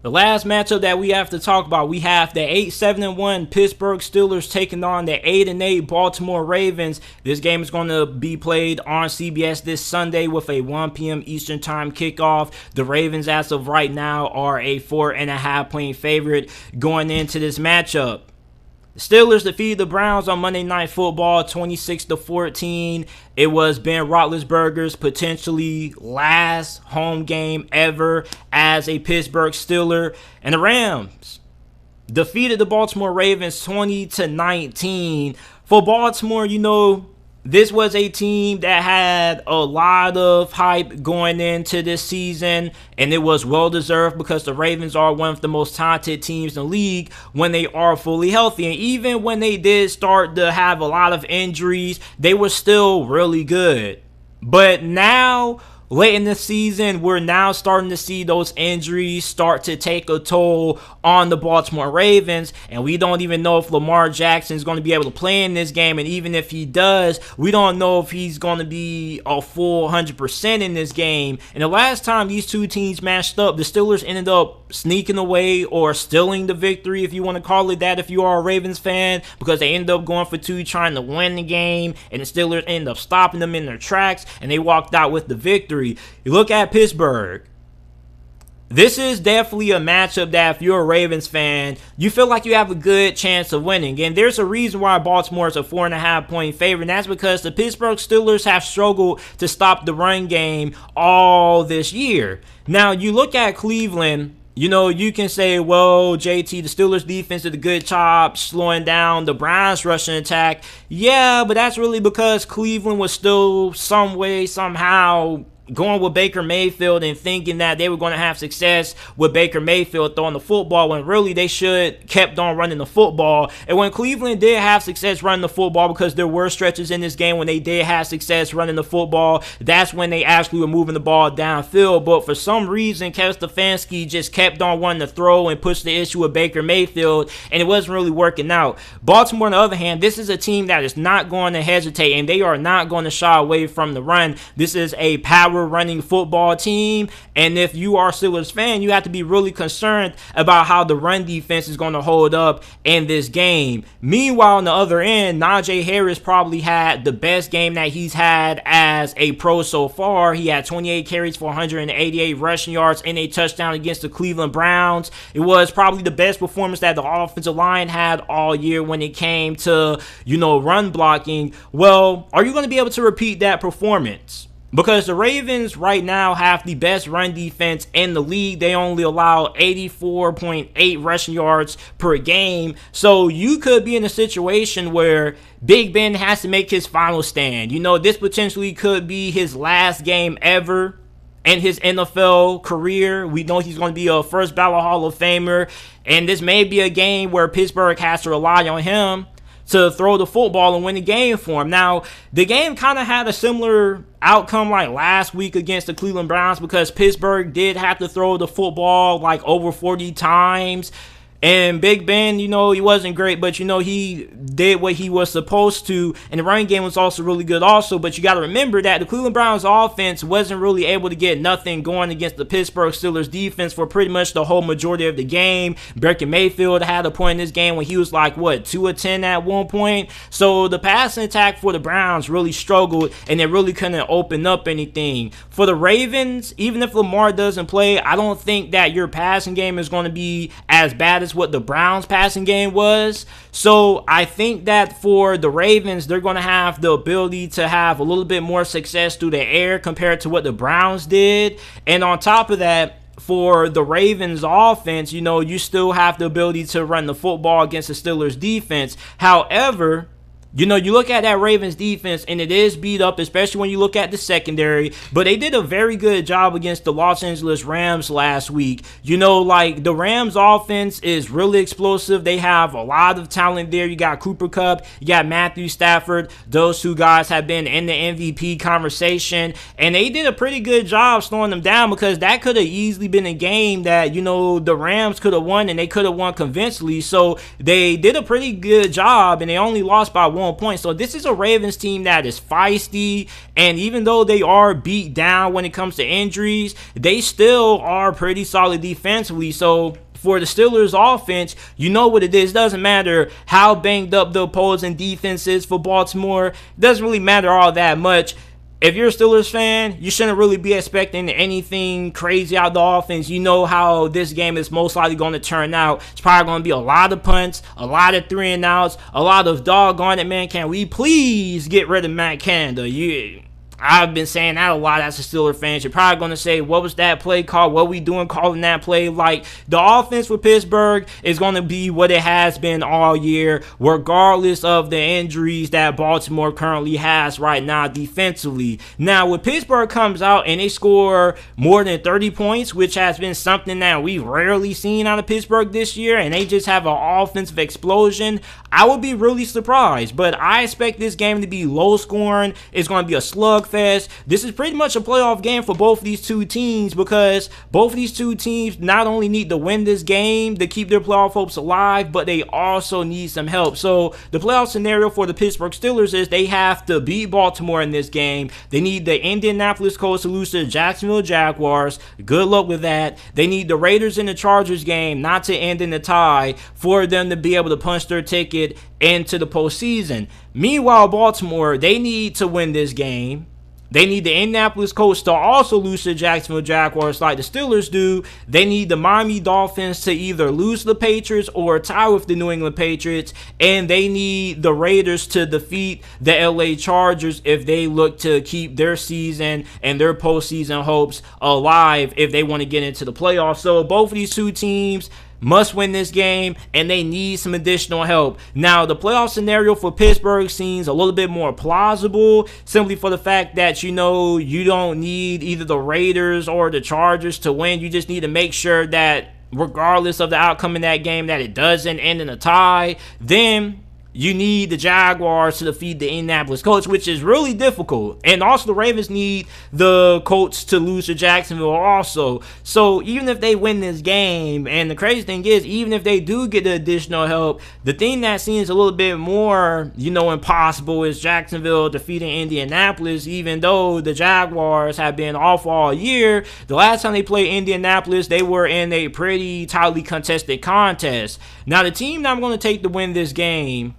The last matchup that we have to talk about, we have the 8-7-1 Pittsburgh Steelers taking on the 8-8 Baltimore Ravens. This game is going to be played on CBS this Sunday with a 1 p.m. Eastern Time kickoff. The Ravens, as of right now, are a 4.5-point favorite going into this matchup. The Steelers defeated the Browns on Monday Night Football 26-14. It was Ben Roethlisberger's potentially last home game ever as a Pittsburgh Steeler. And the Rams defeated the Baltimore Ravens 20-19. For Baltimore, this was a team that had a lot of hype going into this season, and it was well-deserved because the Ravens are one of the most talented teams in the league when they are fully healthy. And even when they did start to have a lot of injuries, they were still really good. But now, late in the season, we're now starting to see those injuries start to take a toll on the Baltimore Ravens, and we don't even know if Lamar Jackson is going to be able to play in this game, and even if he does, we don't know if he's going to be a full 100% in this game. And the last time these two teams matched up, the Steelers ended up sneaking away or stealing the victory, if you want to call it that if you are a Ravens fan, because they ended up going for two trying to win the game, and the Steelers ended up stopping them in their tracks, and they walked out with the victory. You look at Pittsburgh. This is definitely a matchup that if you're a Ravens fan, you feel like you have a good chance of winning. And there's a reason why Baltimore is a 4.5-point favorite, and that's because the Pittsburgh Steelers have struggled to stop the run game all this year. Now, you look at Cleveland. You can say, well, JT, the Steelers defense did a good job slowing down the Browns' rushing attack. Yeah, but that's really because Cleveland was still some way, somehow going with Baker Mayfield and thinking that they were going to have success with Baker Mayfield throwing the football, when really they should kept on running the football. And when Cleveland did have success running the football, because there were stretches in this game when they did have success running the football, that's when they actually were moving the ball downfield. But for some reason, Kevin Stefanski just kept on wanting to throw and push the issue with Baker Mayfield, and it wasn't really working out. Baltimore, on the other hand, this is a team that is not going to hesitate, and they are not going to shy away from the run. This is a power running football team, and if you are a Steelers fan, you have to be really concerned about how the run defense is going to hold up in this game. Meanwhile, on the other end, Najee Harris probably had the best game that he's had as a pro so far. He had 28 carries for 188 rushing yards and a touchdown against the Cleveland Browns. It was probably the best performance that the offensive line had all year when it came to, run blocking. Well, are you going to be able to repeat that performance? Because the Ravens right now have the best run defense in the league. They only allow 84.8 rushing yards per game. So you could be in a situation where Big Ben has to make his final stand. This potentially could be his last game ever in his NFL career. We know he's going to be a first ballot Hall of Famer. And this may be a game where Pittsburgh has to rely on him to throw the football and win the game for him. Now, the game kind of had a similar outcome like last week against the Cleveland Browns, because Pittsburgh did have to throw the football like over 40 times. And Big Ben, he wasn't great, but, he did what he was supposed to. And the running game was also really good also. But you got to remember that the Cleveland Browns offense wasn't really able to get nothing going against the Pittsburgh Steelers defense for pretty much the whole majority of the game. Baker Mayfield had a point in this game when he was like, 2 of 10 at one point. So the passing attack for the Browns really struggled, and they really couldn't open up anything. For the Ravens, even if Lamar doesn't play, I don't think that your passing game is going to be as bad as what the Browns passing game was. So I think that for the Ravens, they're going to have the ability to have a little bit more success through the air compared to what the Browns did. And on top of that, for the Ravens offense, you still have the ability to run the football against the Steelers defense. However, you look at that Ravens defense, and it is beat up, especially when you look at the secondary. But they did a very good job against the Los Angeles Rams last week. The Rams offense is really explosive. They have a lot of talent there. You got Cooper Kupp, you got Matthew Stafford. Those two guys have been in the MVP conversation, and they did a pretty good job slowing them down, because that could have easily been a game that, the Rams could have won, and they could have won convincingly. So they did a pretty good job, and they only lost by 1 on point. So this is a Ravens team that is feisty, and even though they are beat down when it comes to injuries, they still are pretty solid defensively. So for the Steelers offense, you know what it is. It doesn't matter how banged up the opposing defense is for Baltimore. It doesn't really matter all that much. If you're a Steelers fan, you shouldn't really be expecting anything crazy out of the offense. You know how this game is most likely going to turn out. It's probably going to be a lot of punts, a lot of 3-and-outs, a lot of doggone it, man, can we please get rid of Matt Canada? I've been saying that a lot as a Steelers fan. You're probably going to say, what was that play called? What we doing calling that play? Like, the offense for Pittsburgh is going to be what it has been all year, regardless of the injuries that Baltimore currently has right now defensively. Now, when Pittsburgh comes out and they score more than 30 points, which has been something that we've rarely seen out of Pittsburgh this year, and they just have an offensive explosion, I would be really surprised. But I expect this game to be low scoring. It's going to be a slugfest. This is pretty much a playoff game for both of these two teams, because both of these two teams not only need to win this game to keep their playoff hopes alive, but they also need some help. So the playoff scenario for the Pittsburgh Steelers is they have to beat Baltimore in this game. They need the Indianapolis Colts to lose to the Jacksonville Jaguars. Good luck with that. They need the Raiders and the Chargers game not to end in a tie for them to be able to punch their ticket into the postseason. Meanwhile, Baltimore, they need to win this game. They need the Indianapolis Colts to also lose to the Jacksonville Jaguars like the Steelers do. They need the Miami Dolphins to either lose to the Patriots or tie with the New England Patriots. And they need the Raiders to defeat the LA Chargers if they look to keep their season and their postseason hopes alive if they want to get into the playoffs. So both of these two teams must win this game, and they need some additional help. Now, the playoff scenario for Pittsburgh seems a little bit more plausible, simply for the fact that, you don't need either the Raiders or the Chargers to win. You just need to make sure that regardless of the outcome in that game, that it doesn't end in a tie. Then you need the Jaguars to defeat the Indianapolis Colts, which is really difficult. And also the Ravens need the Colts to lose to Jacksonville also. So even if they win this game, and the crazy thing is, even if they do get the additional help, the thing that seems a little bit more, impossible is Jacksonville defeating Indianapolis, even though the Jaguars have been off all year. The last time they played Indianapolis, they were in a pretty tightly contested contest. Now, the team that I'm going to take to win this game,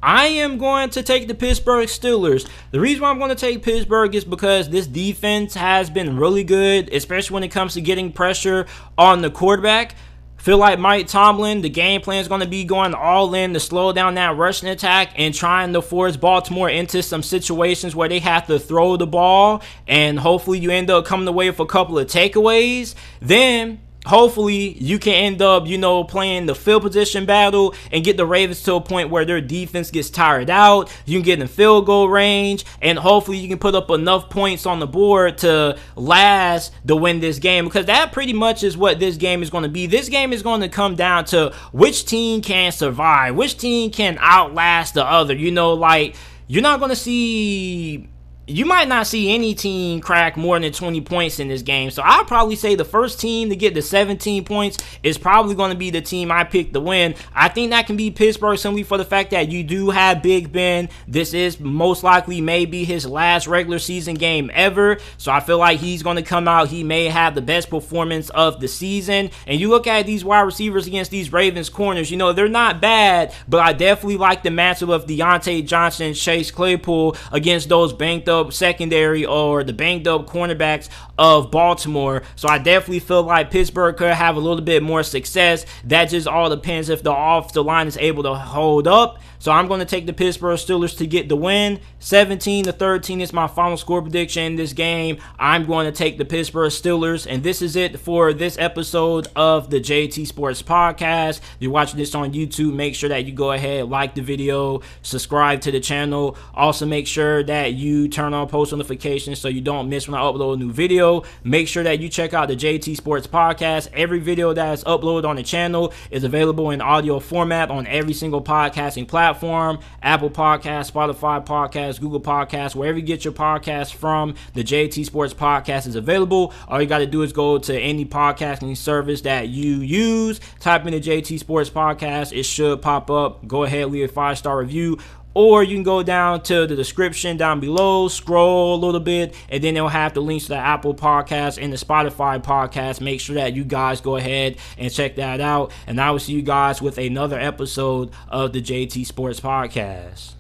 I am going to take the Pittsburgh Steelers. The reason why I'm going to take Pittsburgh is because this defense has been really good, especially when it comes to getting pressure on the quarterback. Feel like Mike Tomlin, the game plan is going to be going all in to slow down that rushing attack and trying to force Baltimore into some situations where they have to throw the ball, and hopefully you end up coming away with a couple of takeaways. Then hopefully you can end up, playing the field position battle and get the Ravens to a point where their defense gets tired out. You can get in field goal range, and hopefully you can put up enough points on the board to last to win this game, because that pretty much is what this game is going to be. This game is going to come down to which team can survive, which team can outlast the other. You might not see any team crack more than 20 points in this game. So I'll probably say the first team to get to 17 points is probably going to be the team I picked to win. I think that can be Pittsburgh, simply for the fact that you do have Big Ben. This is most likely maybe his last regular season game ever. So I feel like he's going to come out. He may have the best performance of the season. And you look at these wide receivers against these Ravens corners, they're not bad, but I definitely like the matchup of Deontay Johnson and Chase Claypool against those banked up secondary or the banged up cornerbacks of Baltimore. So I definitely feel like Pittsburgh could have a little bit more success. That just all depends if the offensive line is able to hold up. So I'm going to take the Pittsburgh Steelers to get the win. 17-13 is my final score prediction in this game. I'm going to take the Pittsburgh Steelers. And this is it for this episode of the JT Sports Podcast. If you're watching this on YouTube, make sure that you go ahead, like the video, subscribe to the channel. Also, make sure that you turn on post notifications so you don't miss when I upload a new video. Make sure that you check out the JT Sports Podcast. Every video that is uploaded on the channel is available in audio format on every single podcasting platform. Apple Podcasts, Spotify Podcasts, Google Podcasts, wherever you get your podcasts from, the JT Sports Podcast is available. All you got to do is go to any podcasting service that you use, type in the JT Sports Podcast. It should pop up. Go ahead, leave a 5-star review. or you can go down to the description down below, scroll a little bit, and then they'll have the links to the Apple Podcast and the Spotify Podcast. Make sure that you guys go ahead and check that out. And I will see you guys with another episode of the JT Sports Podcast.